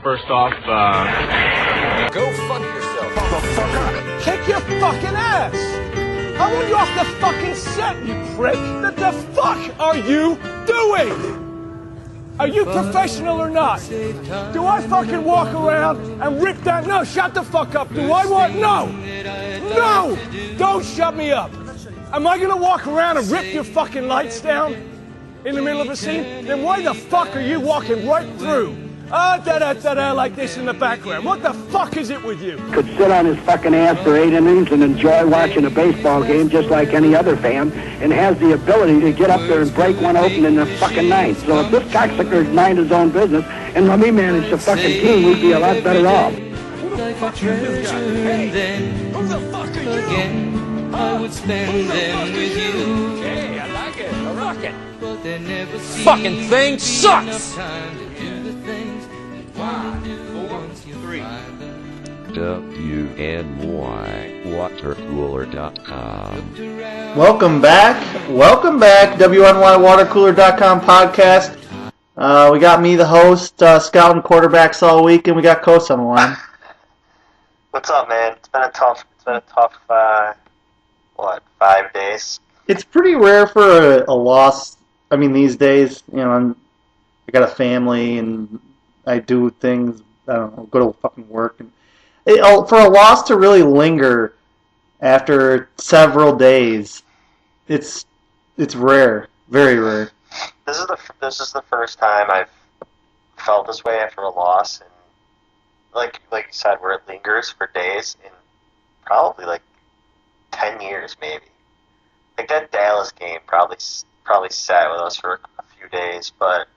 First off, go fuck yourself, motherfucker. Kick your fucking ass. I want you off the fucking set, you prick. What the fuck are you doing? Are you professional or not? Do I fucking walk around and rip that? No, shut the fuck up. Do I want? No. No. Don't shut me up. Am I gonna walk around and rip your fucking lights down in the middle of a scene? Then why the fuck are you walking right through? Da-da-da-da, like this in the background. What the fuck is it with you? Could sit on his fucking ass for 8 innings and enjoy watching a baseball game just like any other fan, and has the ability to get up there and break one open in the fucking ninth. So if this cocksucker mind his own business and let me manage the fucking team, we'd be a lot better off. Who the fuck are you guys? Hey, who the fuck are you? Again, I would spend them with you. Hey, I like it. I rock it. But there never fucking thing sucks. WNYWaterCooler.com. Welcome back, WNYWaterCooler.com podcast. We got me, the host, scouting quarterbacks all week, and we got Coach on the line. What's up, man? It's been a tough 5 days? It's pretty rare for a loss. I mean, these days, you know, I got a family and I do things. I don't know, go to fucking work, and for a loss to really linger after several days, it's rare, very rare. This is the first time I've felt this way after a loss, and like you said, where it lingers for days, in probably like 10 years, maybe. Like that Dallas game probably sat with us for a few days, but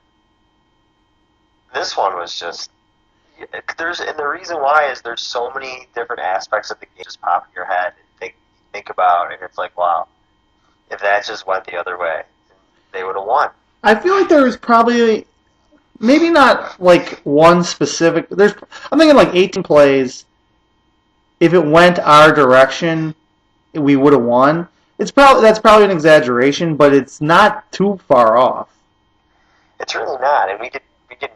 this one was just. And the reason why is there's so many different aspects of the game just pop in your head and think about, and it's like, wow, if that just went the other way, they would have won. I feel like there was probably, maybe not like one specific, I'm thinking like 18 plays, if it went our direction, we would have won. That's probably an exaggeration, but it's not too far off. It's really not, and we could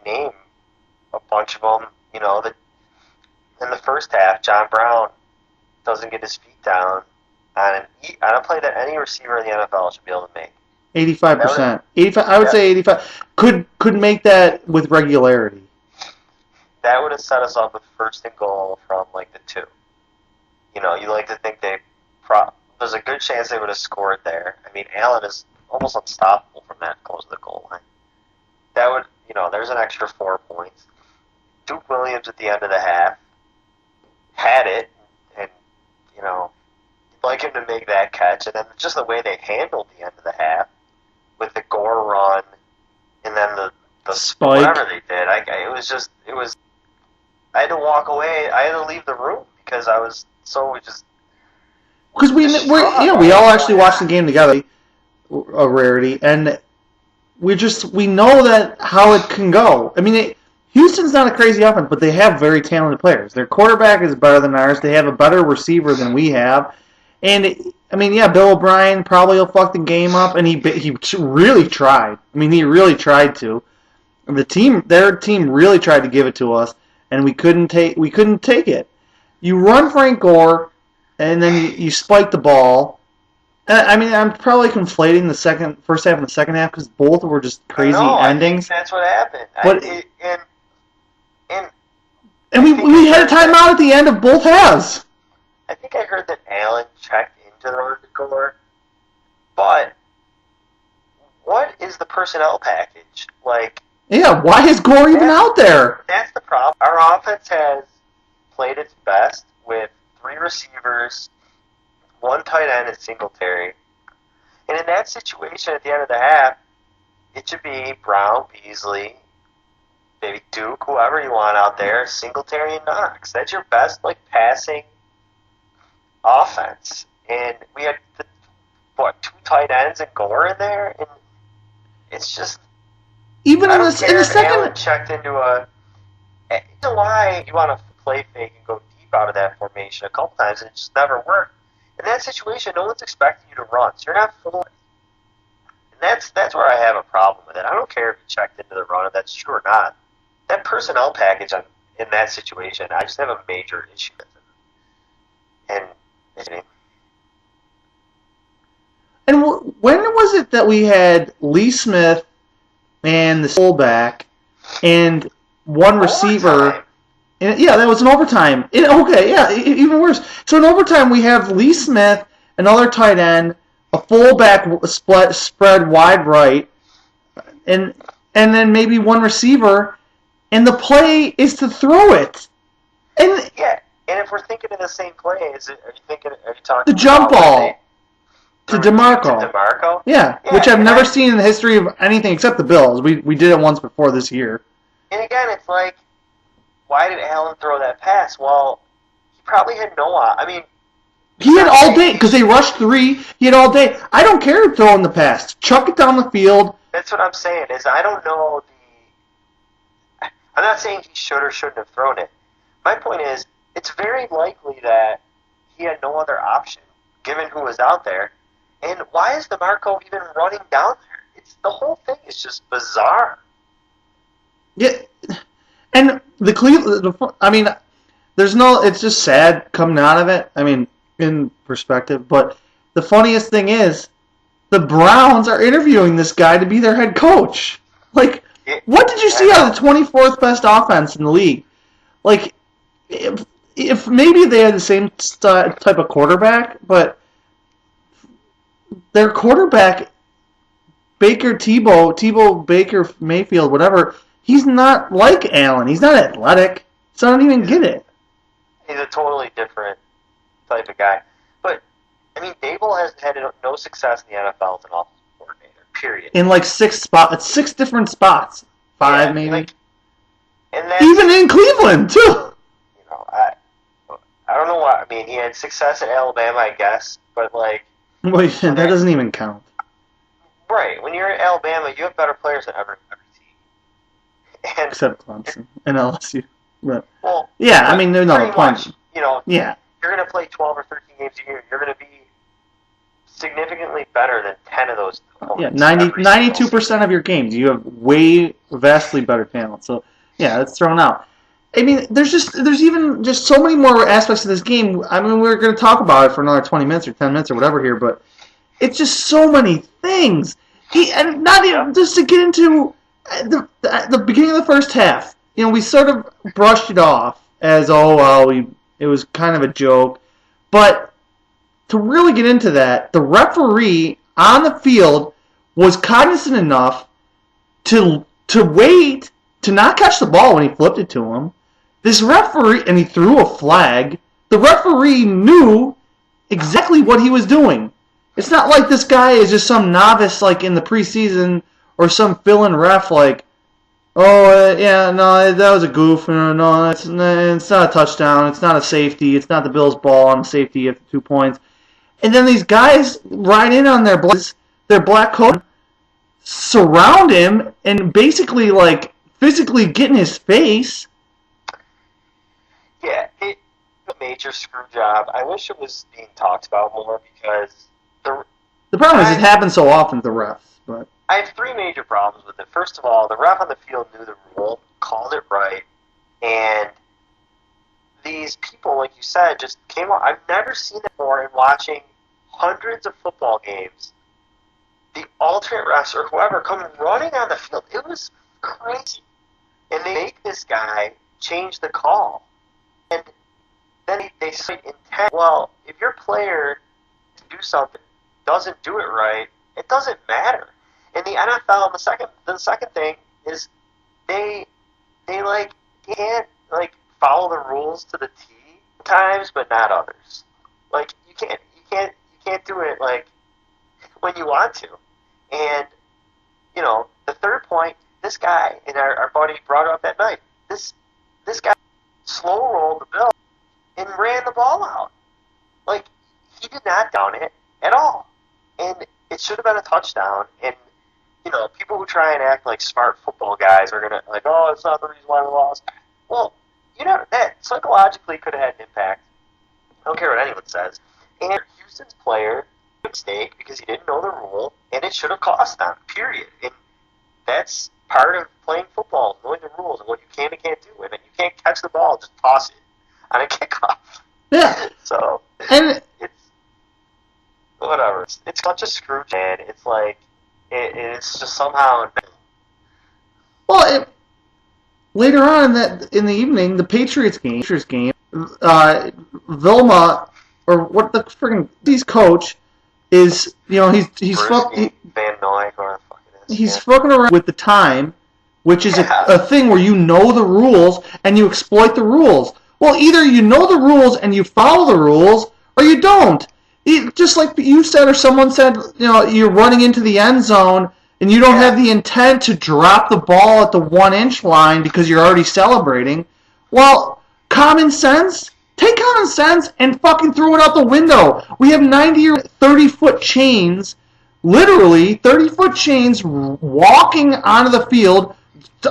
name a bunch of them. You know, that in the first half, John Brown doesn't get his feet down on a play that any receiver in the NFL should be able to make. 85%. 85. I would say 85. Could make that with regularity. That would have set us up with first and goal from like the 2. You know, you like to think there's a good chance they would have scored there. I mean, Allen is almost unstoppable from that close to the goal line. That would, you know, there's an extra 4 points. Duke Williams at the end of the half had it, and, you know, you'd like him to make that catch, and then just the way they handled the end of the half with the Gore run, and then the spike, whatever they did, it was, I had to walk away, I had to leave the room, because I was so just... Because we all actually watched the game together, a rarity, and we know that how it can go. I mean, Houston's not a crazy offense, but they have very talented players. Their quarterback is better than ours. They have a better receiver than we have. And, I mean, yeah, Bill O'Brien probably will fuck the game up, and he really tried. I mean, he really tried to. Their team really tried to give it to us, and we couldn't take it. You run Frank Gore, and then you spike the ball. I mean, I'm probably conflating the first half and the second half because both were just crazy endings. I think that's what happened. But and we had a timeout at the end of both halves. I think I heard that Allen checked into the run to Gore, but what is the personnel package like? Yeah, why is Gore even out there? That's the problem. Our offense has played its best with 3 receivers, 1 tight end, and Singletary. And in that situation, at the end of the half, it should be Brown, Beasley, maybe Duke, whoever you want out there, Singletary and Knox. That's your best, passing offense. And we had, 2 tight ends and Gore in there? And it's just... Even in the second... Allen checked into a... You know why you want to play fake and go deep out of that formation a couple times, and it just never worked. In that situation, no one's expecting you to run, so you're not fooling. And that's where I have a problem with it. I don't care if you checked into the run, if that's true or not. That personnel package in that situation. I just have a major issue with it. And when was it that we had Lee Smith and the fullback and one receiver? Overtime. And yeah, that was an overtime. Okay, yeah, even worse. So in overtime, we have Lee Smith, another tight end, a fullback spread wide right, and then maybe one receiver, and the play is to throw it. And yeah, and if we're thinking of the same play, are you talking the jump about ball to DeMarco? To DeMarco? Yeah, which I've never seen in the history of anything except the Bills. We did it once before this year. And again, it's like, why did Allen throw that pass? Well, he probably had he had all day, because they rushed 3. He had all day. I don't care throwing the pass. Chuck it down the field. That's what I'm saying, is I don't know I'm not saying he should or shouldn't have thrown it. My point is, it's very likely that he had no other option, given who was out there. And why is DeMarco even running down there? The whole thing is just bizarre. Yeah, and the Cleveland, it's just sad coming out of it. I mean, in perspective, but the funniest thing is, the Browns are interviewing this guy to be their head coach. Like, what did you see out of the 24th best offense in the league? Like, if maybe they had the same type of quarterback, but their quarterback, Tebow Baker Mayfield, whatever, he's not like Allen. He's not athletic, so I don't even get it. He's a totally different type of guy. But, Dable has had no success in the NFL as an offensive coordinator, period. In like 6 different spots. 5 maybe. And that's, even in Cleveland, too. I don't know why. He had success at Alabama, I guess, but Wait, that doesn't even count. Right. When you're at Alabama, you have better players than every team. Except Clemson and LSU. But, well, yeah, there's no point. Yeah. You're going to play 12 or 13 games a year. You're going to be significantly better than 10 of those opponents. Yeah, 92% of your games. You have vastly better talent. So, yeah, it's thrown out. There's even just so many more aspects of this game. We're going to talk about it for another 20 minutes or 10 minutes or whatever here, but it's just so many things. And not even just to get into the beginning of the first half. We sort of brushed it off as, it was kind of a joke. But to really get into that, the referee on the field was cognizant enough to wait, to not catch the ball when he flipped it to him. This referee, and he threw a flag, the referee knew exactly what he was doing. It's not like this guy is just some novice like in the preseason or some fill-in ref like, that was a goof. No, it's not a touchdown. It's not a safety. It's not the Bills' ball on a safety after 2 points. And then these guys ride in on their black coat, surround him, and basically like physically get in his face. Yeah, it's a major screw job. I wish it was being talked about more because the problem is it happens so often to the refs. But I have 3 major problems with it. First of all, the ref on the field knew the rule, called it right, and these people, like you said, just came on. I've never seen it before in watching hundreds of football games. The alternate refs or whoever come running on the field. It was crazy. And they make this guy change the call. And then they say intent. Well, if your player to do something doesn't do it right, it doesn't matter. In the NFL, the second thing is they can't follow the rules to the T times, but not others. Like you can't do it like when you want to. And the third point, this guy and our buddy brought it up that night. This guy slow rolled the bill and ran the ball out. Like he did not down it at all, and it should have been a touchdown. And people who try and act like smart football guys are gonna it's not the reason why we lost. Well, that psychologically could have had an impact. I don't care what anyone says. And Houston's player made a mistake because he didn't know the rule, and it should have cost them. Period. And that's part of playing football, knowing the rules and what you can and can't do. And you can't catch the ball, just toss it on a kickoff. Yeah. So And it's whatever. It's such a screw, man. It's like it's just somehow. well, later on in the evening, the Patriots game, Vilma, or what the friggin' he's coach is, he's Van Noy, or the fuck it is. he's fucking around with the time, which is a thing where you know the rules and you exploit the rules. Well, either you know the rules and you follow the rules, or you don't. Just like you said, or someone said, you're running into the end zone and you don't have the intent to drop the ball at the 1-inch line because you're already celebrating. Well, common sense? Take common sense and fucking throw it out the window. We have 90 or 30-foot chains, literally 30-foot chains walking onto the field,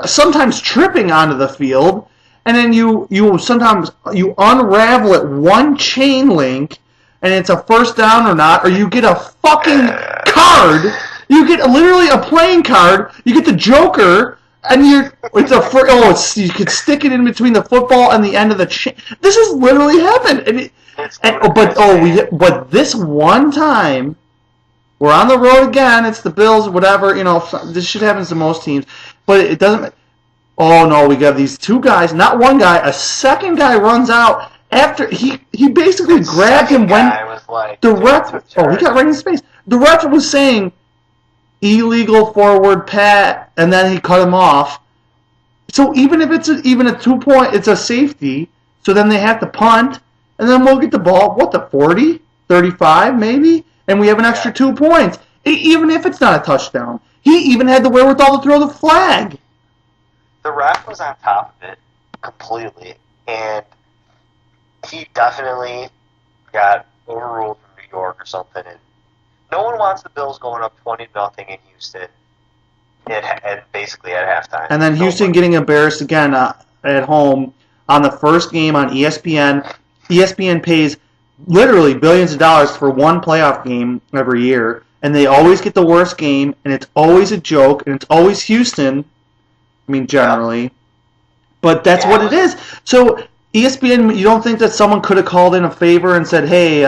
sometimes tripping onto the field, and then you sometimes unravel it one chain link, and it's a first down or not, or you get a fucking card. You get literally a playing card. You get the Joker, and you could stick it in between the football and the end of the chain. This has literally happened. But this one time, we're on the road again. It's the Bills, whatever. This shit happens to most teams, but it doesn't. Oh no, we got these two guys. Not one guy. A second guy runs out after he basically grabbed him when the ref. Oh, he got right in his face. The ref was saying illegal forward pat, and then he cut him off. So even if it's a 2-point, it's a safety. So then they have to punt, and then we'll get the ball. What, the 40, 35 maybe, and we have an extra 2 points. Even if it's not a touchdown, he even had the wherewithal to throw the flag. The ref was on top of it completely, and he definitely got overruled from New York or something. And no one wants the Bills going up 20-0 in Houston, and basically at halftime. And then Houston getting embarrassed again at home on the first game on ESPN. ESPN pays literally billions of dollars for one playoff game every year, and they always get the worst game, and it's always a joke, and it's always Houston. I mean, generally. But that's what it is. So ESPN, you don't think that someone could have called in a favor and said, hey,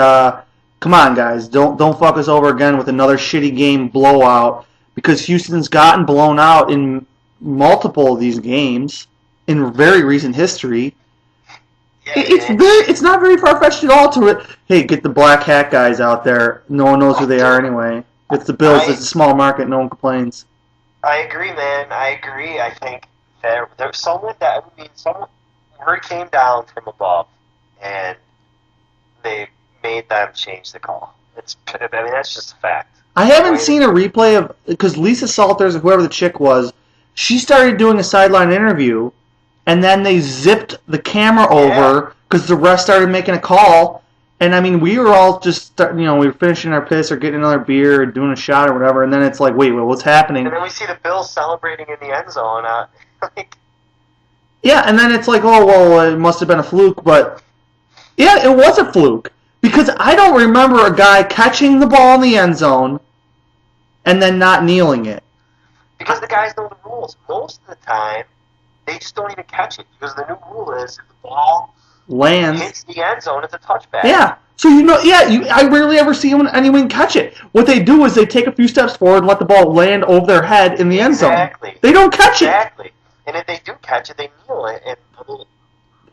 come on, guys, don't fuck us over again with another shitty game blowout, because Houston's gotten blown out in multiple of these games in very recent history. It's not very far-fetched at all to it. Hey, get the black hat guys out there. No one knows who they are anyway. It's the Bills. It's a small market. No one complains. I agree, man. I agree. I think there's someone word came down from above, and they made them change the call. That's just a fact. I haven't seen a replay of, because Lisa Salters, or whoever the chick was, she started doing a sideline interview, and then they zipped the camera over because the ref started making a call. And I mean, we were all just, we were finishing our piss or getting another beer or doing a shot or whatever, and then it's like, wait, what's happening? And then we see the Bills celebrating in the end zone. Yeah, and then it's like, oh, well, it must have been a fluke, but yeah, it was a fluke. Because I don't remember a guy catching the ball in the end zone and then not kneeling it. Because the guys know the rules. Most of the time, they just don't even catch it. Because the new rule is if the ball lands, hits the end zone, it's a touchback. Yeah. So I rarely ever see anyone catch it. What they do is they take a few steps forward and let the ball land over their head in the end zone. Exactly. They don't catch it. Exactly. And if they do catch it, they kneel it. And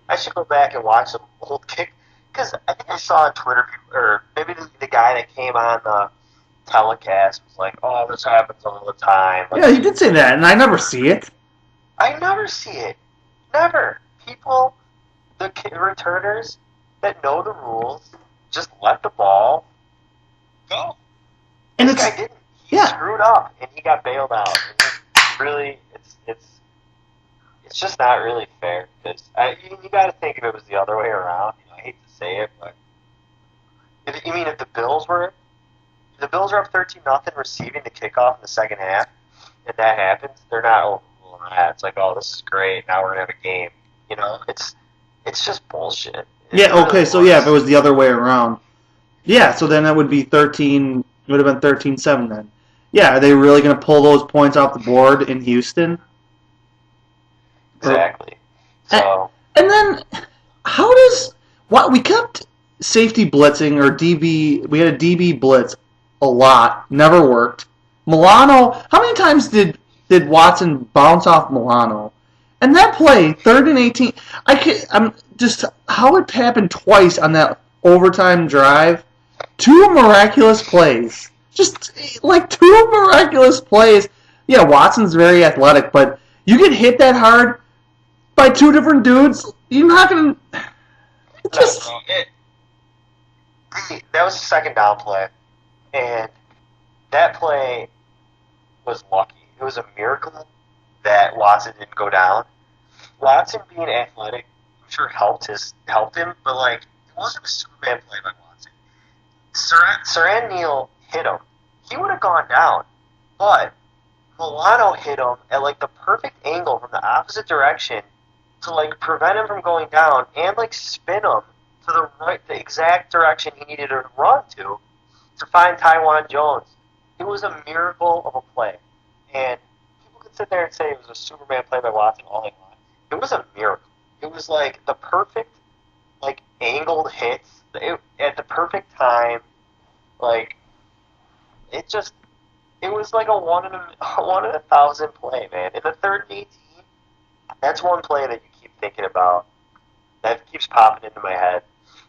I should go back and watch some old kick. Because I think I saw on Twitter, or maybe the guy that came on the telecast was like, oh, this happens all the time. Yeah, he did say that, and I never see it. I never see it. Never. People, the returners that know the rules, just let the ball go. And this guy didn't. He screwed up, and he got bailed out. And really, it's just not really fair. Because you got to think if it was the other way around. I hate to say it, but if the Bills are up 13-0 receiving the kickoff in the second half, and that happens, they're not it's like, oh, this is great. Now we're gonna have a game. It's just bullshit. If it was the other way around, so then that would be 13. It would have been 13-7 then. yeah, are they really going to pull those points off the board in Houston? Exactly. So And then, how does what we kept safety blitzing or DB? We had a DB blitz a lot, never worked. Milano, how many times did Watson bounce off Milano? And that play, 3rd and 18, I'm just how it happened twice on that overtime drive. 2 miraculous plays, just like 2 miraculous plays. Yeah, Watson's very athletic, but you get hit that hard by 2 different dudes, you're not gonna. Just that was a second down play, and that play was lucky. It was a miracle that Watson didn't go down. Watson being athletic, I'm sure helped him, but like it wasn't a Superman play by Watson. Saran Neal hit him. He would have gone down, but Milano hit him at like the perfect angle from the opposite direction to like prevent him from going down and like spin him to the exact direction he needed to run to find Tywan Jones. It was a miracle of a play, and people could sit there and say it was a Superman play by Watson all they want. It was a miracle. It was like the perfect like angled hits at the perfect time. Like it was like a 1 in 1,000 play, man. In the 3rd and 18, that's one play that you keep thinking about. That keeps popping into my head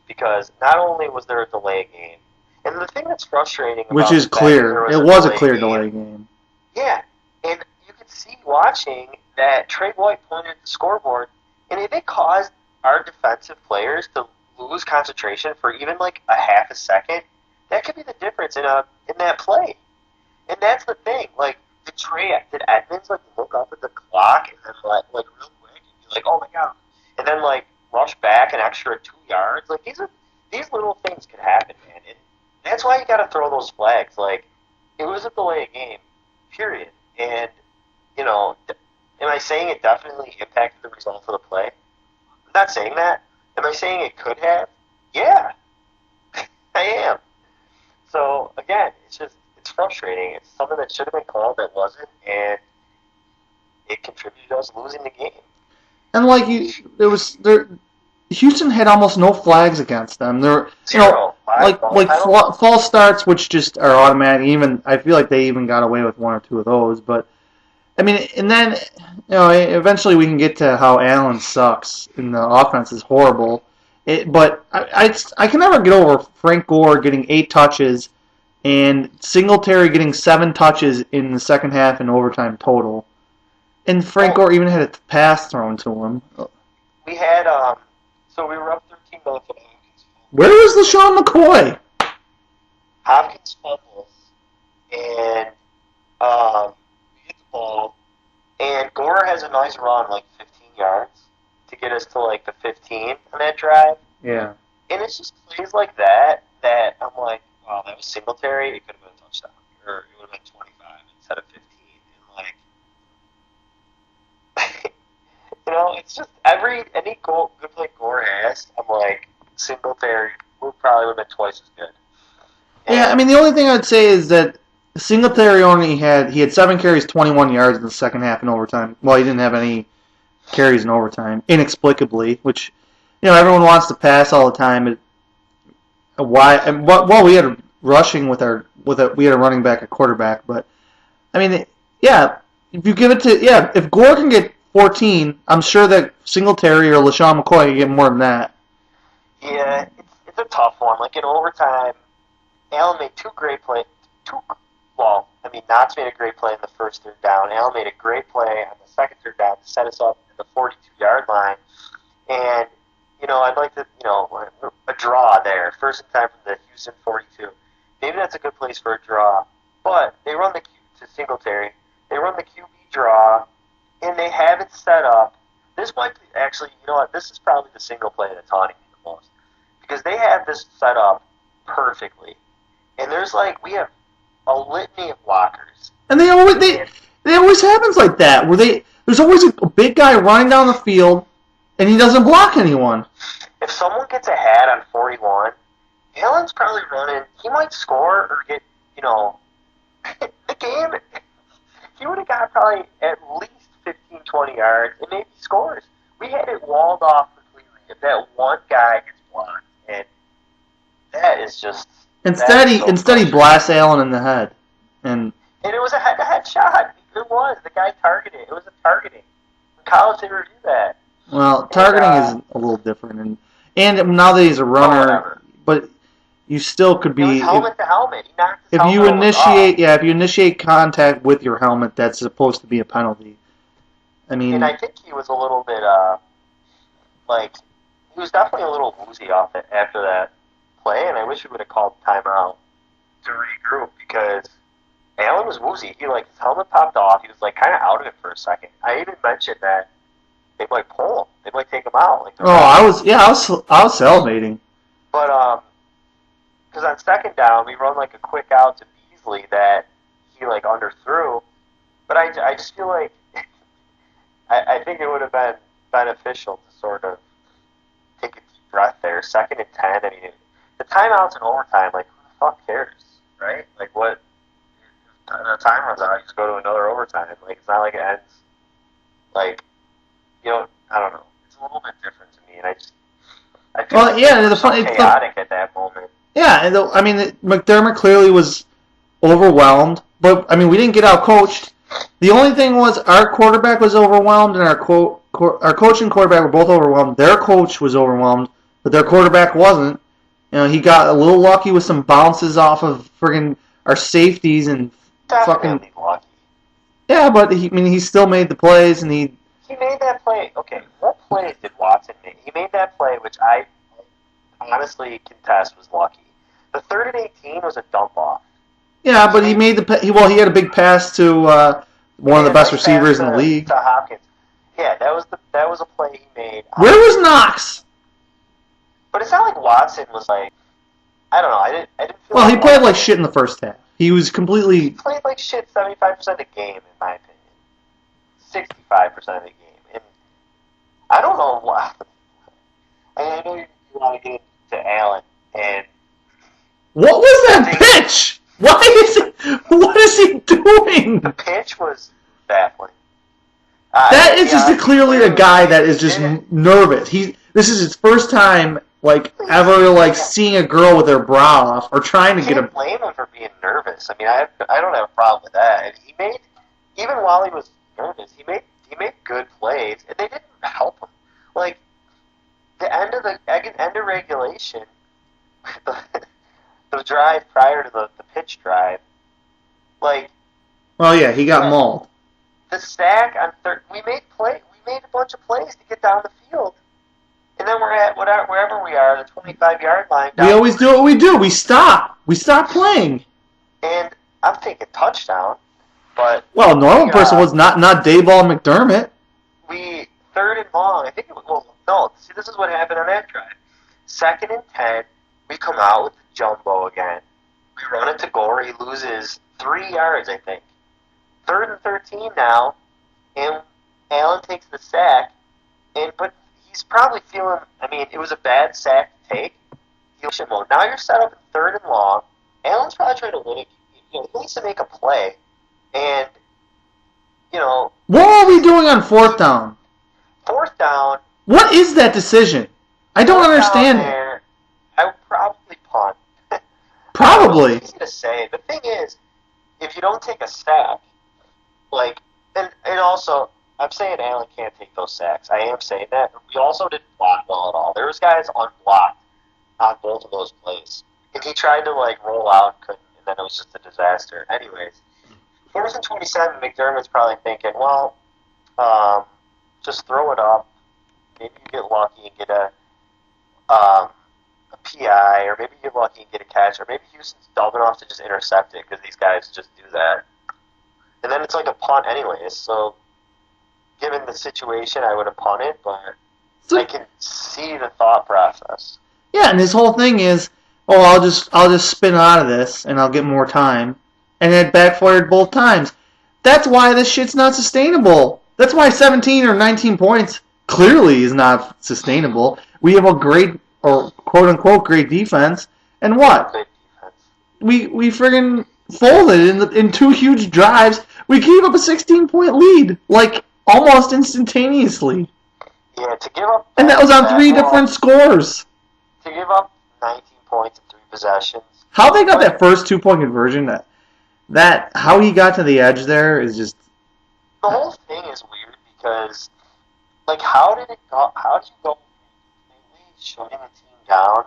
because not only was there a delay game, and the thing that's frustrating which about is the fact clear. that It there was a clear delay game. Yeah, and you could see watching that Trey White pointed at the scoreboard, and if it caused our defensive players to lose concentration for even like a half a second, that could be the difference in that play. And that's the thing. Like, did Edmonds like look up at the clock and then like real quick and be like, oh my god, and then like rush back an extra 2 yards? Like these little things could happen, man. And that's why you got to throw those flags. Like, it was a delay game, period. And am I saying it definitely impacted the result of the play? I'm not saying that. Am I saying it could have? Yeah, I am. So again, it's frustrating. It's something that should have been called that wasn't, and it contributed to us losing the game. And like Houston had almost no flags against them. There, Zero. False starts, which just are automatic. Even I feel like they even got away with 1 or 2 of those. But I mean, and then eventually we can get to how Allen sucks and the offense is horrible. But I can never get over Frank Gore getting 8 touches and Singletary getting 7 touches in the second half and overtime total. And Frank Gore even had a pass thrown to him. We had, so we were up 13 0 for Hopkins. Where is LaShawn McCoy? Hopkins fumbles, and we get the ball, and Gore has a nice run, like 15 yards, to get us to like the 15 on that drive. Yeah. And it's just plays like that I'm like, wow, that was Singletary. It could have been a touchdown, or it would have been 25 instead of 15. And like, it's just any good play Gore has, I'm like, Singletary would have been twice as good. And yeah, I mean, the only thing I'd say is that Singletary he had 7 carries, 21 yards in the second half in overtime. Well, he didn't have any carries in overtime, inexplicably, which, everyone wants to pass all the time. We had rushing we had a running back, a quarterback, but I mean, yeah, if you give it to if Gore can get 14, I'm sure that Singletary or LaShawn McCoy can get more than that. Yeah, it's a tough one. Like in overtime, Allen made 2 great plays. Knox made a great play in the first 3rd down. Allen made a great play on the second 3rd down to set us up at the 42-yard line. And I'd like to, a draw there. 1st and 10 from the Houston 42. Maybe that's a good place for a draw. But they run to Singletary. They run the QB draw, and they have it set up. This might be, actually, this is probably the single play that's haunting me the most. Because they have this set up perfectly. And we have a litany of blockers. And they always happens like that, where there's always a big guy running down the field, and he doesn't block anyone. If someone gets a hat on 41, Allen's probably running. He might score or get, the game, he would have got probably at least 15, 20 yards and maybe scores. We had it walled off completely. If that one guy gets blocked, and that is just... Instead he blasts Allen in the head. And it was a head-to-head shot. It was. The guy targeted. It was a targeting. In college, they review that. Well, targeting is a little different. And now that he's a runner, but you still could be... It was helmet to helmet. He knocked his if helmet you initiate, off. if you initiate contact with your helmet, that's supposed to be a penalty. I mean... And I think he was a little bit, he was definitely a little woozy off it after that play, and I wish he would have called timeout to regroup, because Allen was woozy. His helmet popped off. He was, kind of out of it for a second. I even mentioned that they might pull him. They might take him out. I was salivating. But, because on second down, we run, a quick out to Beasley that he, underthrew. But I just feel like I think it would have been beneficial to sort of take a deep breath there. 2nd and 10. I mean, the timeouts in overtime, who the fuck cares, right? What? The time runs out, you just go to another overtime. It's not like it ends. I don't know. It's a little bit different to me, and I feel chaotic at that moment. Yeah, McDermott clearly was overwhelmed, but we didn't get out coached. The only thing was our quarterback was overwhelmed, and our coach and quarterback were both overwhelmed. Their coach was overwhelmed, but their quarterback wasn't. He got a little lucky with some bounces off of friggin' our safeties and Definitely lucky. Yeah, but he still made the plays, and he made that play. Okay, what plays did Watson make? He made that play, which I honestly contest was lucky. The 3rd and 18 was a dump off. Yeah, but he made he had a big pass to one of the best receivers in the league. To Hopkins. Yeah, that was a play he made. Where was Knox? But it's not like Watson was I don't know. I didn't feel. Well, he played like shit in the first half. He was completely. He played like shit 75% of the game, in my opinion. 65% of the game, and I don't know why. I know you want to get into Allen, and what was that pitch? What is he doing? The pitch was baffling. That is just clearly a guy that is just nervous. This is his first time ever seeing a girl with her bra off or trying to get a. I can't blame him for being nervous. I don't have a problem with that. And he made, even while he was nervous, he made good plays, and they didn't help him. The end of regulation, the drive prior to the pitch drive, Oh yeah, he got mauled. The sack on third, we made a bunch of plays to get down the field. And then we're at wherever we are, the 25-yard line. We always do what we do. We stop. We stop playing. And I'm thinking touchdown, but... Well, a normal person was not Dayball McDermott. We, 3rd and long, I think it was... Well, no, see, this is what happened on that drive. 2nd and 10, we come out with the jumbo again. We run it to Gore. He loses 3 yards, I think. 3rd and 13 now, and Allen takes the sack, but he's probably feeling, it was a bad sack to take. Now you're set up in 3rd and long. Allen's probably trying to win it. He needs to make a play. And, what are we doing on 4th down? 4th down. What is that decision? I don't understand it. I would probably punt. Probably. It's easy to say. The thing is, if you don't take a sack, and also, I'm saying Allen can't take those sacks. I am saying that. But we also didn't block well at all. There was guys unblocked on both of those plays. And he tried to, roll out and couldn't, and then it was just a disaster. Anyways, 4th and 27, McDermott's probably thinking, well, just throw it up. Maybe you get lucky and get a PI, or maybe you get lucky and get a catch, or maybe Houston's dumb enough to just intercept it because these guys just do that. And then it's like a punt anyways, so given the situation, I would have punted, but I can see the thought process. Yeah, and his whole thing is, I'll just spin out of this, and I'll get more time. And it backfired both times. That's why this shit's not sustainable. That's why 17 or 19 points clearly is not sustainable. We have a great, or quote-unquote, great defense, and what? Great defense. We friggin', folded in 2 huge drives. We gave up a 16-point lead, like, almost instantaneously. Yeah, to give up... And that was on 3 different scores. To give up 19 points in 3 possessions. How they got that first 2-point conversion, how he got to the edge there is just... The whole thing is weird because, like, how did you go from completely shutting the team down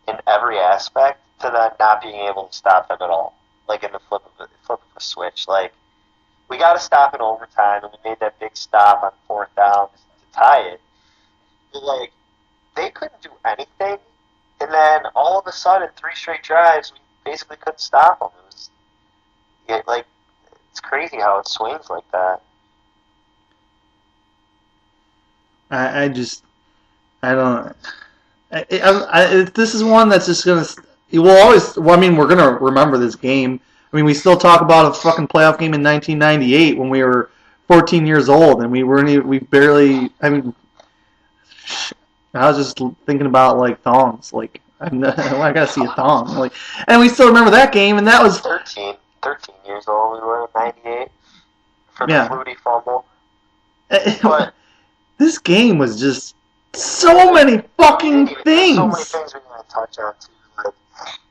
in every aspect to then not being able to stop them at all? Like, in the flip of a switch. Like, we got to stop in overtime, and we made that big stop on 4th down to tie it. But, like, they couldn't do anything, and then all of a sudden, 3 straight drives, we basically couldn't stop them. It was, like, it's crazy how it swings like that. This is one that's just going to... we're going to remember this game. I mean, we still talk about a fucking playoff game in 1998 when we were 14 years old, and I was just thinking about, like, thongs. Like, I gotta see a thong. Like, and we still remember that game, and that was... 13 years old we were in 98 for the Flutie fumble. But this game was just so many fucking things. So many things we're going to touch on, too. Like,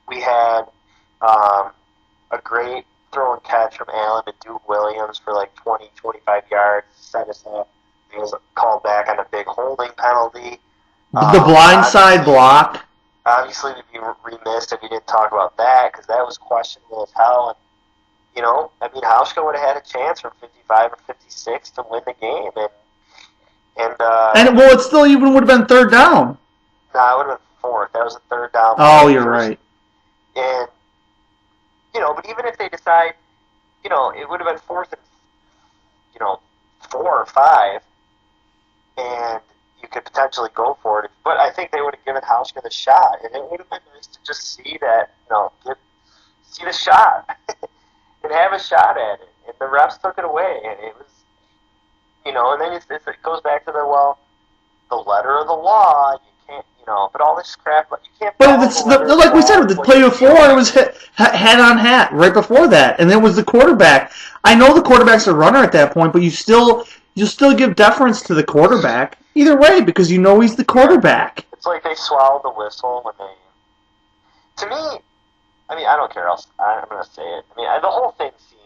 we had a great throw and catch from Allen to Duke Williams for like 20, 25 yards, set us up. He was called back on a big holding penalty. The blindside block. Obviously, we'd be remiss if we didn't talk about that because that was questionable as hell. And, you know, I mean, Hauschka would have had a chance from 55 or 56 to win the game. And it still even would have been 3rd down. Nah, it would have been 4th. That was a 3rd down. Oh, you're right. And, you know, but even if they decide, you know, it would have been 4th and, 4 or 5, and you could potentially go for it. But I think they would have given Hauschka the shot, and it would have been nice to just see that, see the shot and have a shot at it. And the refs took it away, and it was, and then it goes back to the letter of the law. You can't, but all this crap, you can't. But like we said, with the play before, it was hat on hat right before that, and it was the quarterback. I know the quarterback's a runner at that point, but you still give deference to the quarterback either way because you know he's the quarterback. It's like they swallowed the whistle when they. To me, I mean, I don't care else. I'm going to say it. I mean, the whole thing seems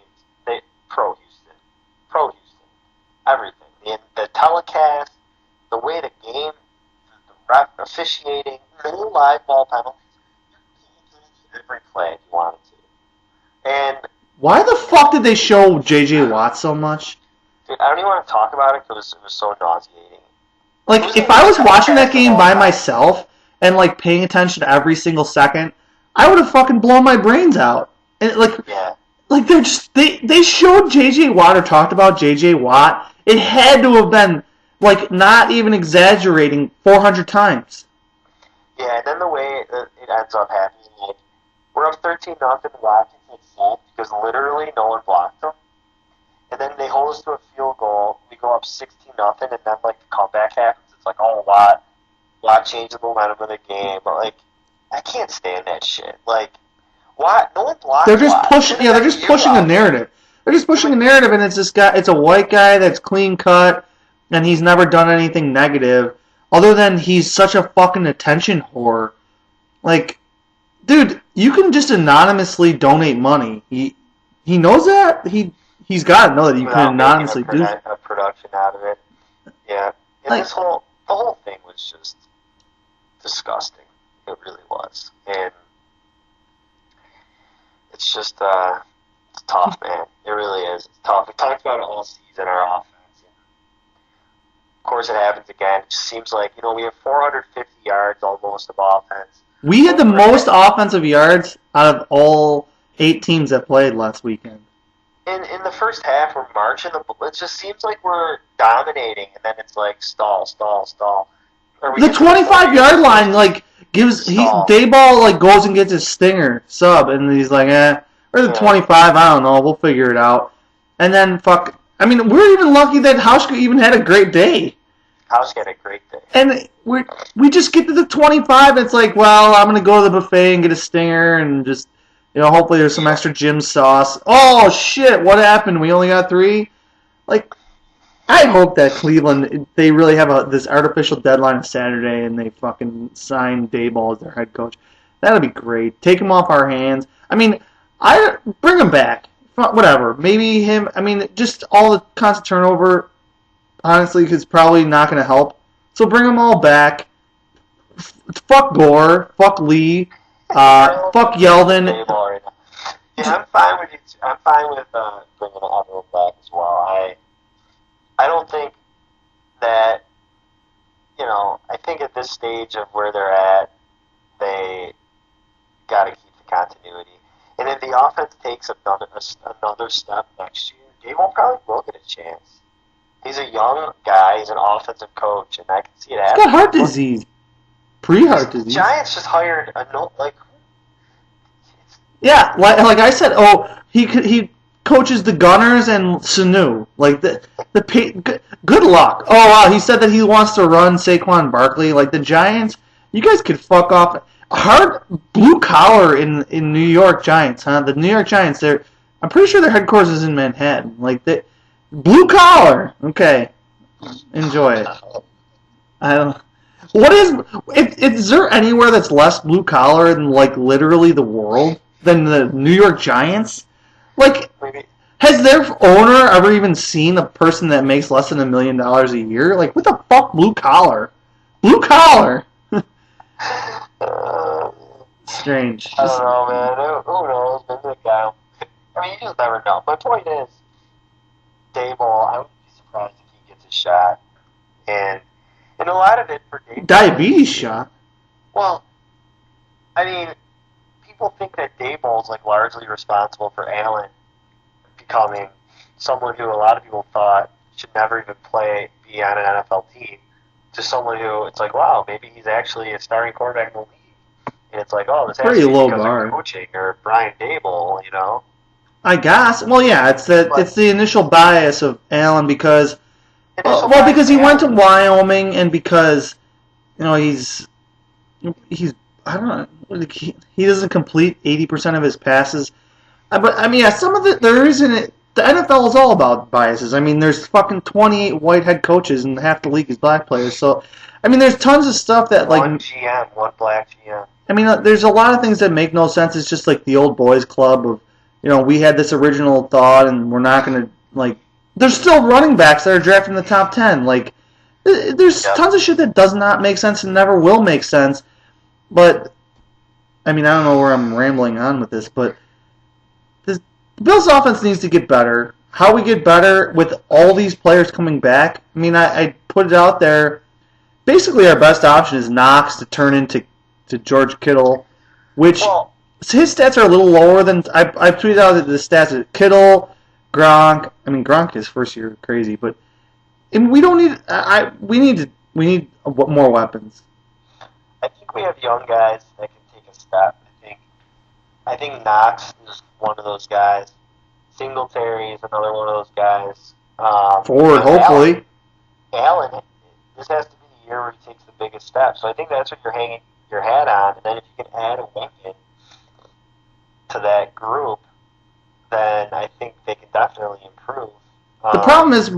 pro Houston, everything. The telecast, the way the game, the ref officiating, no live ball penalties. You can do every play if you wanted to. And why the fuck did they show J.J. Watt so much? Dude, I don't even want to talk about it because it was so nauseating. Like, if I was watching that game by myself and, like, paying attention to every single second, I would have fucking blown my brains out. And, they showed J.J. Watt or talked about J.J. Watt. It had to have been, like, not even exaggerating 400 times. Yeah, and then the way it ends up happening, like, we're up 13-0, Watkins gets sacked because literally no one blocked him. And then they hold us to a field goal. We go up 16-0, and then, like, the comeback happens. It's like, oh, Watt changed the momentum of the game. But, like, I can't stand that shit. Like, Watt, no one blocked They're just Watt. pushing. Yeah, they're just pushing a narrative. They're just pushing a narrative, and it's a white guy that's clean cut, and he's never done anything negative, other than he's such a fucking attention whore. Like, dude, you can just anonymously donate money. He knows that. He's got to know that you can anonymously do a production out of it. Yeah, and like, the whole thing was just disgusting. It really was, and it's just it's tough, man. It really is. It's tough. We talked about it all season, our offense. And of course, it happens again. It just seems like we have 450 yards almost of offense. We had the most offensive yards out of all 8 teams that played last weekend. In the first half, we're marching. It just seems like we're dominating, and then it's like stall. The 25-yard line, like, Dayball, like, goes and gets his stinger sub, and he's like, or the 25, I don't know, we'll figure it out. And then, we're even lucky that Hauschka even had a great day. Hauschka had a great day. And we just get to the 25, and it's like, well, I'm going to go to the buffet and get a stinger, and just, hopefully there's some extra gym sauce. Oh, shit, what happened? We only got 3? Like, I hope that Cleveland, they really have this artificial deadline on Saturday and they fucking sign Daboll as their head coach. That'd be great. Take him off our hands. I mean, I bring him back. Whatever. Maybe him. I mean, just all the constant turnover, honestly, is probably not going to help. So bring them all back. Fuck Gore. Fuck Lee. Fuck Yeldon. Yeah, I'm fine with you. I'm fine with bringing everyone back as well. I don't think that, I think at this stage of where they're at, they got to keep the continuity. And if the offense takes another step next year, Dable probably will get a chance. He's a young guy. He's an offensive coach, and I can see it happening. He's got heart disease. Pre-heart disease. Giants just hired Yeah, like I said, he coaches the Gunners and Sanu. Like good luck. Oh wow, he said that he wants to run Saquon Barkley. Like the Giants, you guys could fuck off. Hard blue collar in New York Giants, huh? The New York Giants, I'm pretty sure their headquarters is in Manhattan. Like blue collar. Okay, enjoy it. I don't. What is there anywhere that's less blue collar in like literally the world than the New York Giants? Like, has their owner ever even seen a person that makes less than $1 million a year? Like, what the fuck, blue collar? Blue collar. Strange. I don't know, man. Who knows? Maybe the guy. I mean, you just never know. My point is, Daboll, I wouldn't be surprised if he gets a shot. And a lot of it for Daboll. Diabetes shot. Well, I mean, people think that Daboll is like largely responsible for Allen becoming someone who a lot of people thought should never even be on an NFL team, to someone who it's like, wow, maybe he's actually a starting quarterback in the league. And it's like, oh, this has to be low because bar. of coaching or Brian Daboll, I guess. Well, yeah, it's the initial bias of Allen because because he went to Wyoming and because he's I don't know, he doesn't complete 80% of his passes. But I mean, yeah, some of there isn't it. The NFL is all about biases. I mean, there's fucking 28 white head coaches and half the league is black players. So, I mean, there's tons of stuff that one GM, one black GM. I mean, there's a lot of things that make no sense. It's just like the old boys club of, we had this original thought and we're not going to, there's still running backs that are drafted in the top 10. Like, there's tons of shit that does not make sense and never will make sense. But, I mean, I don't know where I'm rambling on with this, but the Bills' offense needs to get better. How we get better with all these players coming back, I mean, I put it out there. Basically, our best option is Knox to turn into George Kittle, which his stats are a little lower than I tweeted out the stats. Kittle, Gronk. I mean, Gronk is first year crazy, but we don't need. We need more weapons. I think we have young guys that can take a step. I think Knox is one of those guys. Singletary is another one of those guys. Forward, hopefully. Allen, this has to be the year where he takes the biggest step. So I think that's what you're hanging your hat on. And then if you can add a weapon to that group, then I think they can definitely improve. The problem is,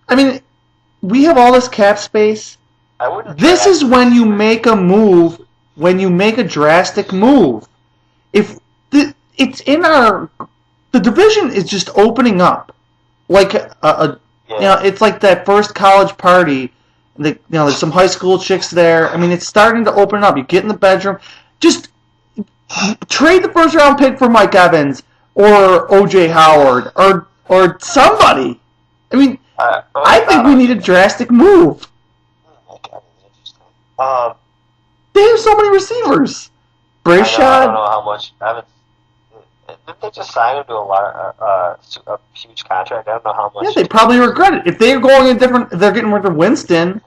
I mean, we have all this cap space. This is when you make a move, when you make a drastic move. If it's in the division is just opening up, like it's like that first college party. There's some high school chicks there. I mean, it's starting to open up. You get in the bedroom, just trade the first round pick for Mike Evans or OJ Howard or somebody. I mean, I think we need a drastic move. They have so many receivers. Brayshot. I don't know how much. Didn't they just sign him to a huge contract? I don't know how much. Yeah, they probably regret it. If they're going in they're getting rid of Winston.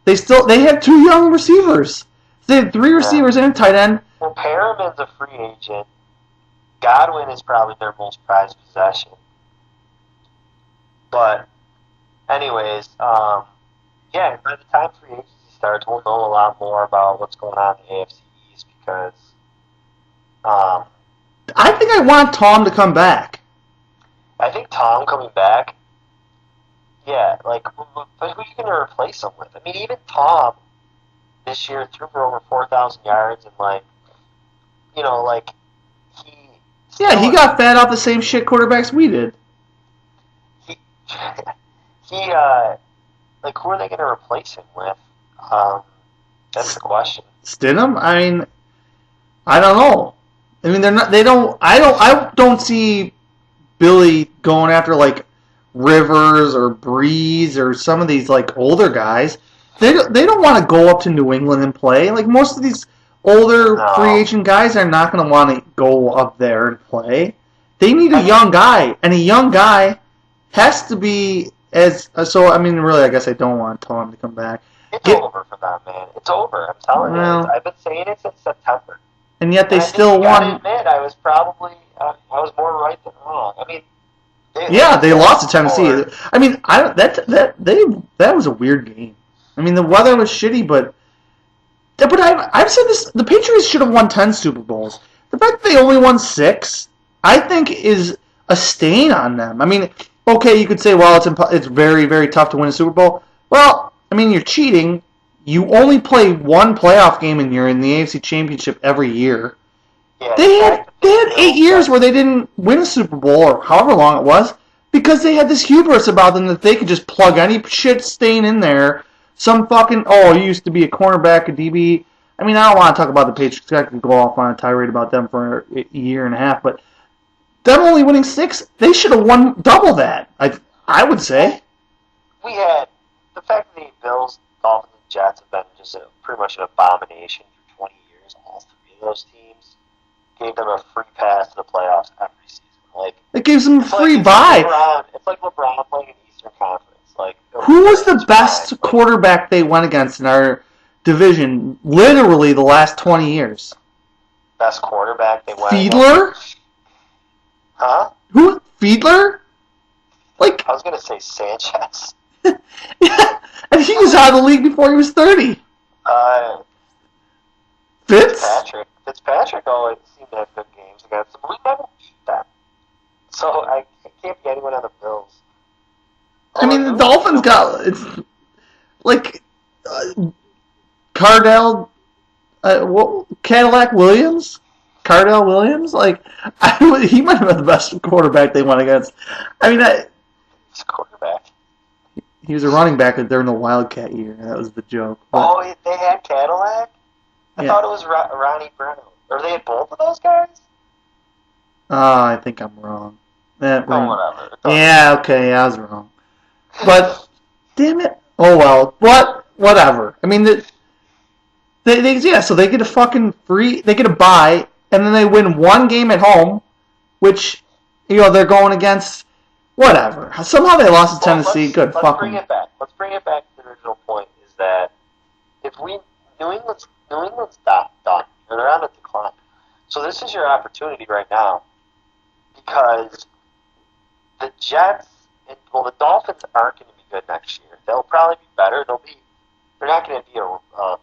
They have 2 young receivers. They have 3 receivers and a tight end. Well, Perriman's a free agent. Godwin is probably their most prized possession. But, anyways, by the time free agency starts, we'll know a lot more about what's going on in the AFC East because I think I want Tom to come back. I think Tom coming back, yeah, like, but who are you going to replace him with? I mean, even Tom this year threw for over 4,000 yards and, like, you know, like, Yeah, he got fat off the same shit quarterbacks we did. He like, who are they going to replace him with? That's the question. Stidham? I mean, I don't know. I mean, they're not. They don't. I don't see Billy going after like Rivers or Breeze or some of these like older guys. They don't want to go up to New England and play. Like most of these older free agent guys are not going to want to go up there and play. They need a young guy, and a young guy has to be as. So I mean, really, I guess I don't want Tom to come back. It's over for them, man. It's over. I'm telling you. I've been saying it since September. And yet they still won. I admit, I was probably I was more right than wrong. I mean, they lost to Tennessee. I mean, that was a weird game. I mean, the weather was shitty, but I've said this: the Patriots should have won 10 Super Bowls. The fact that they only won 6, I think, is a stain on them. I mean, okay, you could say, well, it's very, very tough to win a Super Bowl. Well, I mean, you're cheating. You only play one playoff game and you're in the AFC Championship every year. Yeah, they had 8 years where they didn't win a Super Bowl or however long it was because they had this hubris about them that they could just plug any shit stain in there. Some fucking, you used to be a cornerback, a DB. I mean, I don't want to talk about the Patriots. I could go off on a tirade about them for a year and a half, but them only winning 6, they should have won double that, I would say. We had the fact that the Bills, Dolphins, and Jets have been just pretty much an abomination for 20 years. All 3 of those teams gave them a free pass to the playoffs every season. Like it gives them a free bye. It's like LeBron playing in the Eastern Conference. Like who was the best quarterback they went against in our division? Literally the last 20 years. Best quarterback they went Fiedler? against? Huh? Who? Fiedler? Like I was gonna say Sanchez. Yeah, and he was out of the league before he was 30. Fitzpatrick always seemed to have good games against them, but we never beat them. So I can't be anyone on the Bills. I mean, the Dolphins got it's like Cardell Williams. Like he might have been the best quarterback they went against. I mean, he's a quarterback. He was a running back during the Wildcat year. That was the joke. But, they had Cadillac? I thought it was Ronnie Brown. Or they had both of those guys? I think I'm wrong. Whatever. Yeah, okay, I was wrong. But, damn it. Oh, well. Whatever. I mean, so they get a fucking they get a bye, and then they win one game at home, which, they're going against... Whatever. Somehow they lost to Tennessee. Good. Fuck them. Let's bring it back to the original point. Is that if New England's done, they're on a decline. So this is your opportunity right now, because the Jets the Dolphins aren't going to be good next year. They'll probably be better. They're not going to be a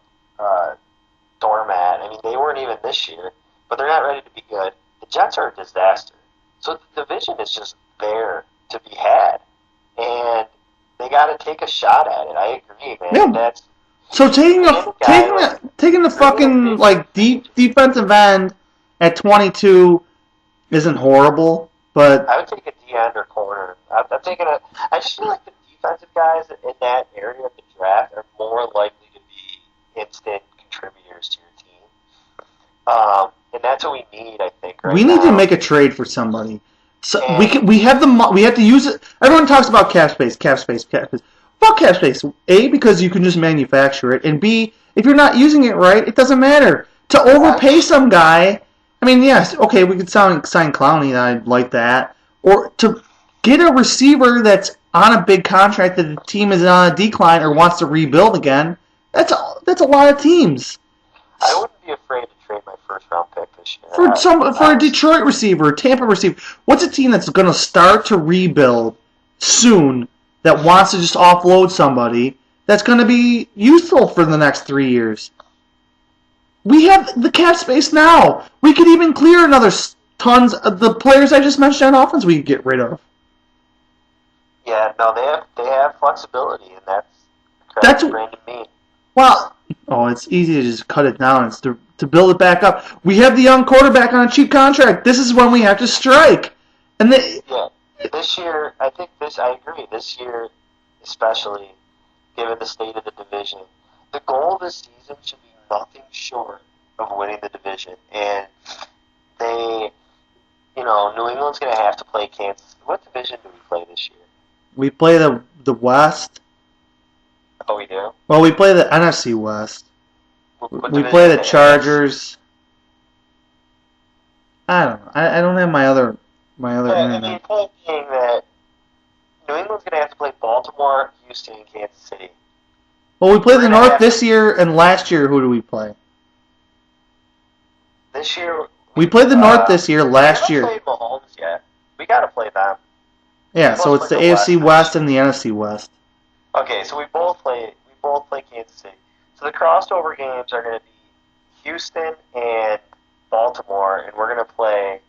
doormat. I mean, they weren't even this year, but they're not ready to be good. The Jets are a disaster. So the division is just there to be had, and they got to take a shot at it. I agree, man. Yeah. So taking the fucking like deep defensive end at 22 isn't horrible, but I would take a D end or corner. I just feel like the defensive guys in that area of the draft are more likely to be instant contributors to your team, and that's what we need. I think we need to make a trade for somebody. So we have to use it. Everyone talks about cap space. Fuck cap space. A, because you can just manufacture it, and B, if you're not using it right, it doesn't matter. To overpay some guy, I mean, yes, okay, we could sign Clowney, I'd like that. Or to get a receiver that's on a big contract that the team is on a decline or wants to rebuild again, that's a lot of teams. I wouldn't be afraid to trade my first round pick this year. For a Detroit receiver, a Tampa receiver. What's a team that's going to start to rebuild soon that wants to just offload somebody that's going to be useful for the next 3 years? We have the cap space now. We could even clear another tons of the players I just mentioned on offense we could get rid of. Yeah, no, they have flexibility, and That's Brandon Bean. well. Oh, it's easy to just cut it down. It's to build it back up. We have the young quarterback on a cheap contract. This is when we have to strike. And Yeah, this year, I agree. This year, especially, given the state of the division, the goal of this season should be nothing short of winning the division. And New England's going to have to play Kansas. What division do we play this year? we play the West. Oh, we do? Well, we play the NFC West. What We division play is the it? Chargers. I don't know. I don't have my other Yeah, I mean, internet. point being that New England's going to have to play Baltimore, Houston, and Kansas City. Well, we played the We're gonna North have- this year, and last year, who do we play? This year, We played the North this year. Last we year, haven't played Mahomes yet. We got to play them. yeah. So it's the AFC West and the NFC West. Okay, so we both play Kansas City. So the crossover games are going to be Houston and Baltimore, and we're going to play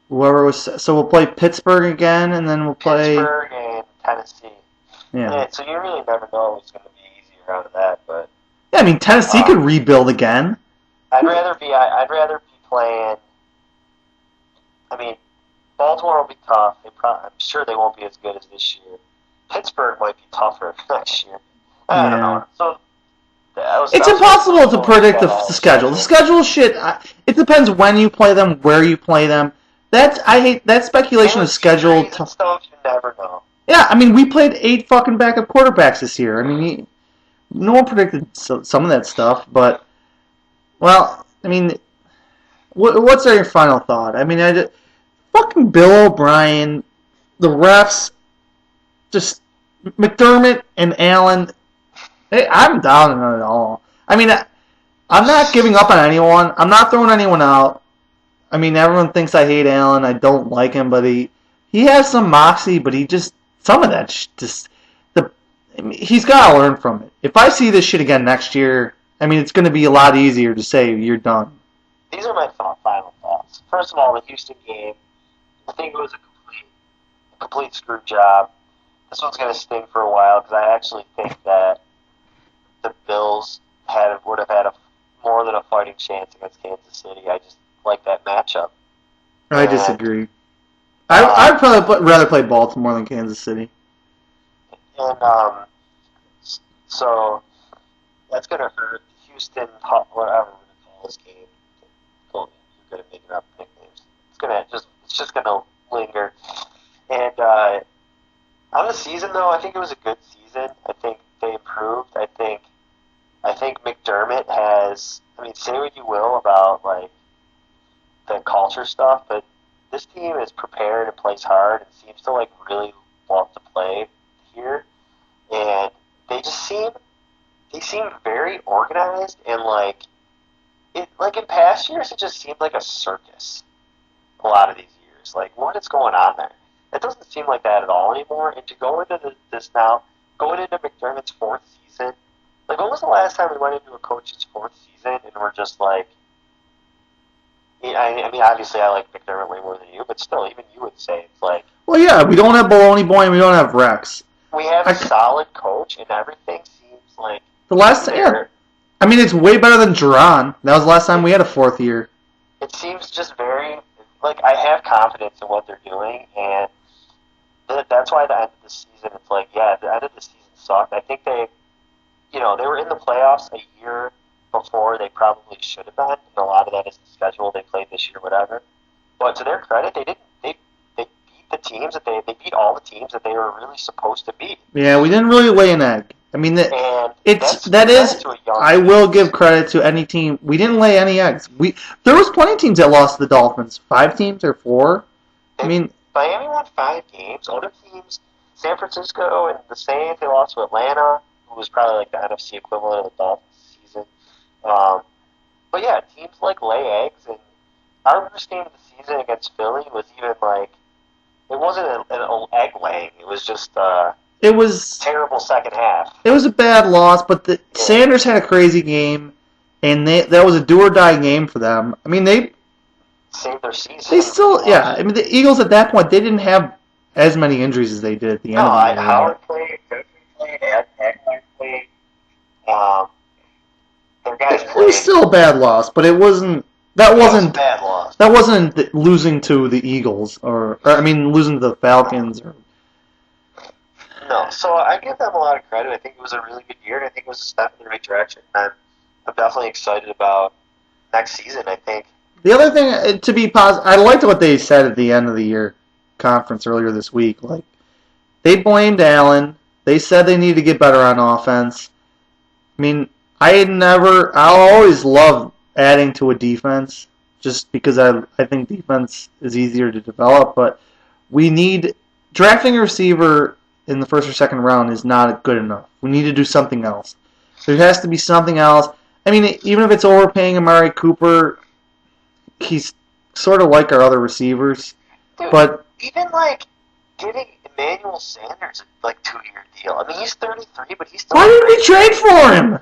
Whoever was so we'll play Pittsburgh again, and then we'll play. Pittsburgh and Tennessee. Yeah. And so you really never know what's going to be easier out of that. But Yeah, I mean Tennessee could rebuild again. I'd rather be playing. I mean, Baltimore will be tough. I'm sure they won't be as good as this year. Pittsburgh might be tougher next year. I don't know. So It's impossible to predict the schedule. The schedule shit. It depends when you play them, where you play them. I hate that speculation of schedule. Stuff you never know. Yeah, I mean we played 8 fucking backup quarterbacks this year. I mean, no one predicted some of that stuff, but well, I mean, what's your final thought? I mean, fucking Bill O'Brien, the refs, just McDermott and Allen. Hey, I'm down on it all. I mean, I'm not giving up on anyone. I'm not throwing anyone out. I mean, everyone thinks I hate Allen. I don't like him, but he has some moxie, but he just some of that he's got to learn from it. If I see this shit again next year, I mean, it's going to be a lot easier to say you're done. These are my final thoughts. First of all, the Houston game, I think it was a complete screw job. This one's going to sting for a while because I actually think that the Bills would have had more than a fighting chance against Kansas City. I just like that matchup. I disagree. I'd probably rather play Baltimore than Kansas City. And so that's going to hurt Houston, whatever we're going to call this game. You're good at making up nicknames. It's just going to linger. And on the season, though, I think it was a good season. I think they improved. I think McDermott has. I mean, say what you will about like the culture stuff, but this team is prepared and plays hard and seems to like really want to play here. And they seem very organized and like in past years it just seemed like a circus. A lot of these years, like what is going on there? It doesn't seem like that at all anymore. And to go into this now, going into McDermott's 4th season, like when was the last time we went into a coach's 4th season and we're just like, I mean, obviously I like McDermott way more than you, but still, even you would say it's like. Well, yeah, we don't have Baloney Boy and we don't have Rex. We have a solid coach and everything seems like. The last, yeah. I mean, it's way better than Duran. That was the last time we had a 4th year. It seems just very, like, I have confidence in what they're doing, and that's why at the end of the season, it's like, yeah, the end of the season sucked. I think they were in the playoffs a year before they probably should have been, and a lot of that is the schedule they played this year, whatever. But to their credit, they didn't. They beat the teams that they beat all the teams that they were really supposed to beat. Yeah, we didn't really lay an egg. I mean, I will give credit to any team. We didn't lay any eggs. There was plenty of teams that lost to the Dolphins. 5 teams or 4. I mean, Miami won 5 games. Other teams, San Francisco and the Saints, they lost to Atlanta, who was probably like the NFC equivalent of the Dolphins season. But yeah, teams like lay eggs, and our first game of the season against Philly was even like, it wasn't an egg laying. It was just it was terrible second half. It was a bad loss, but Sanders had a crazy game, and that was a do or die game for them. I mean, saved their season. They still, yeah. I mean, the Eagles at that point, they didn't have as many injuries as they did at the end of the year. Howard played, Coachman played, Eckler played. Their guys played. It was still a bad loss, but it wasn't. That wasn't a bad loss. That wasn't losing to the Eagles, or I mean, losing to the Falcons. No, so I give them a lot of credit. I think it was a really good year, and I think it was a step in the right direction. I'm definitely excited about next season, I think. The other thing, to be positive, I liked what they said at the end of the year conference earlier this week. Like, they blamed Allen. They said they need to get better on offense. I mean, I'll always love adding to a defense just because I think defense is easier to develop, but drafting a receiver in the first or second round is not good enough. We need to do something else. There has to be something else. I mean, even if it's overpaying Amari Cooper, he's sort of like our other receivers. Dude, but even giving Emmanuel Sanders a 2-year deal. I mean, he's 33, but he's still. Why didn't we trade for him?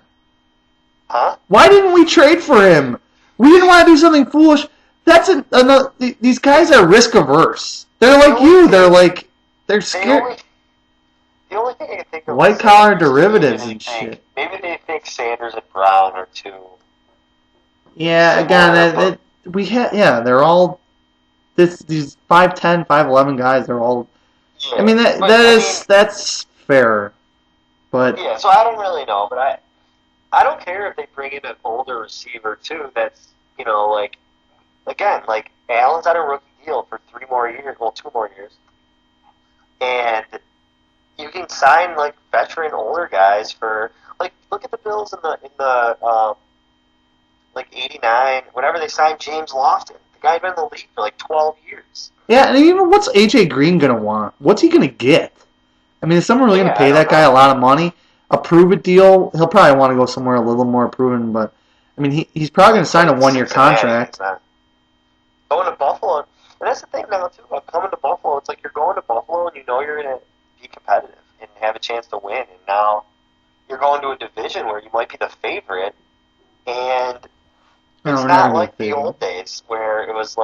Huh? Why didn't we trade for him? We didn't want to do something foolish. These guys are risk averse. They're like you. They're scared. The only thing I can think of white collar derivatives and shit. Maybe they think Sanders and Brown are too. Yeah, again, they're all these 5'10", 5'11" guys. They're all. Yeah, I mean that's fair, but yeah. So I don't really know, but I don't care if they bring in an older receiver too. That's Allen's on a rookie deal for 3 more years. Well, 2 more years, and you can sign veteran older guys for look at the Bills in the 89 whenever they signed James Lofton. The guy had been in the league for 12 years. Yeah, and even what's AJ Green gonna want? What's he gonna get? I mean, is someone really gonna pay that guy a lot of money? A prove-it deal? He'll probably want to go somewhere a little more proven, but I mean, he's probably gonna sign a 1-year contract. Going to Buffalo, and that's the thing now too about coming to Buffalo. It's you're going to Buffalo and you know you're gonna be competitive and have a chance to win, and now you're going to a division where you might be the favorite, and it's not like the old days where it was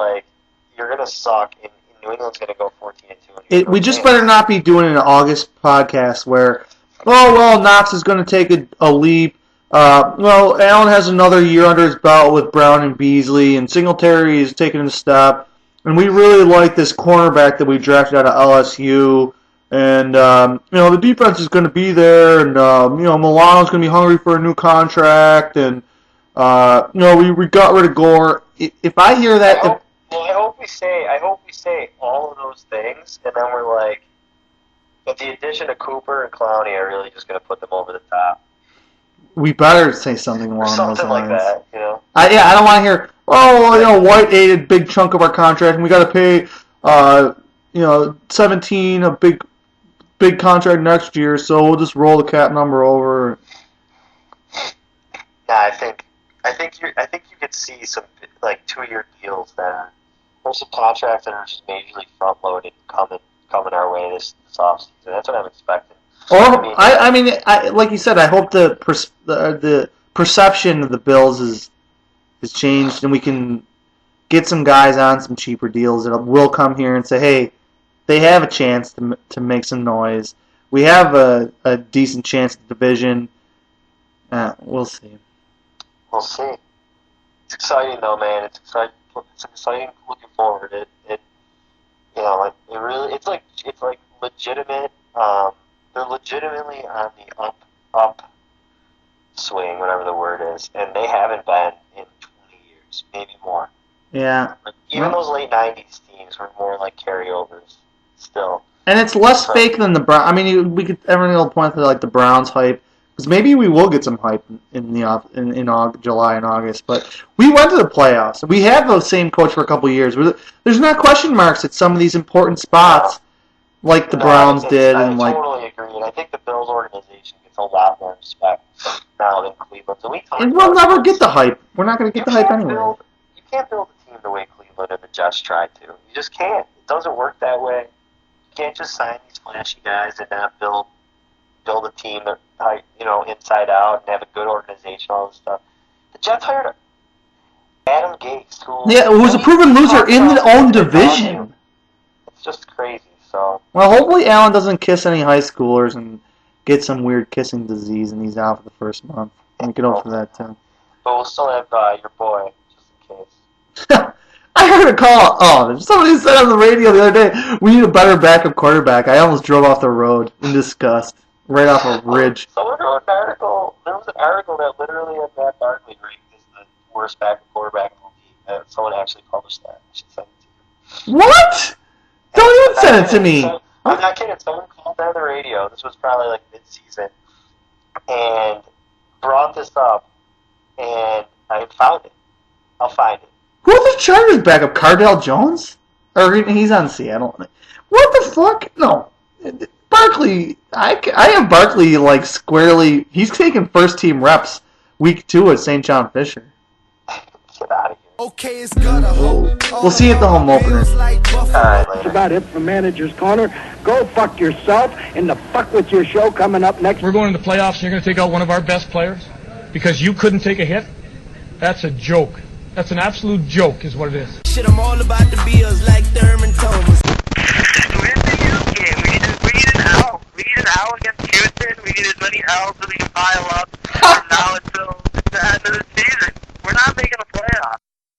you're gonna suck and New England's gonna go 14-2. We just better not be doing an August podcast where, Knox is gonna take a leap. Allen has another year under his belt with Brown and Beasley, and Singletary is taking a step, and we really like this cornerback that we drafted out of LSU. And, the defense is going to be there, and, Milano's going to be hungry for a new contract, and, we got rid of Gore. If I hear that... I hope we say all of those things, and then we're with the addition of Cooper and Clowney, are really just going to put them over the top. We better say something along those lines. Something like that, I don't want to hear, White ate a big chunk of our contract, and we got to pay, 17, a big contract next year, so we'll just roll the cap number over. Yeah, I think you could see some 2-year deals that there's some contracts that are just majorly front loaded coming our way this offseason. That's what I'm expecting. Or like you said, I hope the perception of the Bills is changed, and we can get some guys on some cheaper deals that will come here and say, hey, they have a chance to make some noise. We have a decent chance at the division. We'll see. We'll see. It's exciting though, man. It's exciting. It's exciting looking forward. It's legitimate. They're legitimately on the up swing, whatever the word is, and they haven't been in 20 years, maybe more. Yeah. Even those late 90s teams were more like carryovers still. And it's less fake than the Browns. I mean, everyone will point to the Browns hype, because maybe we will get some hype in July and August. But we went to the playoffs. We had the same coach for a couple of years. There's not question marks at some of these important spots, like the Browns did. I totally agree. And I think the Bills organization gets a lot more respect now than Cleveland's. And we'll never get the hype. We're not going to get the hype anyway. You can't build a team the way Cleveland and the Jets tried to. You just can't. It doesn't work that way. You can't just sign these flashy guys and not build a team that inside out and have a good organization, all this stuff. The Jets hired Adam Gase, who... Yeah, who's a proven loser in their own division. It's just crazy, so... Well, hopefully Allen doesn't kiss any high schoolers and get some weird kissing disease and he's out for the first month. We can hope for that, too. But we'll still have your boy, just in case. I heard a call. Oh, somebody said on the radio the other day, we need a better backup quarterback. I almost drove off the road in disgust, right off a ridge. Someone wrote an article. There was an article that literally had Matt Barkley ranked as the worst backup quarterback in the league. Someone actually published that. I should send it to you. What? Don't even send it to me. I'm not kidding. Someone called on the radio. This was probably like mid-season, and brought this up, and I found it. I'll find it. Who are the Chargers backup? Cardell Jones? Or he's on Seattle. What the fuck? No. Barkley, I have Barkley like squarely. He's taking first team reps week 2 at St. John Fisher. Get out of here. Okay, it's gonna hold. We'll see you at the home opener. Alright, later. That's about it from Manager's Corner. Go fuck yourself and the fuck with your show coming up next. We're going to the playoffs and you're going to take out one of our best players because you couldn't take a hit? That's a joke. That's an absolute joke is what it is. Shit, I'm all about the Bills like Thurman Thomas. Where's the youth game? We need an L. We need an L against Houston. We need as many L's as we can pile up from now until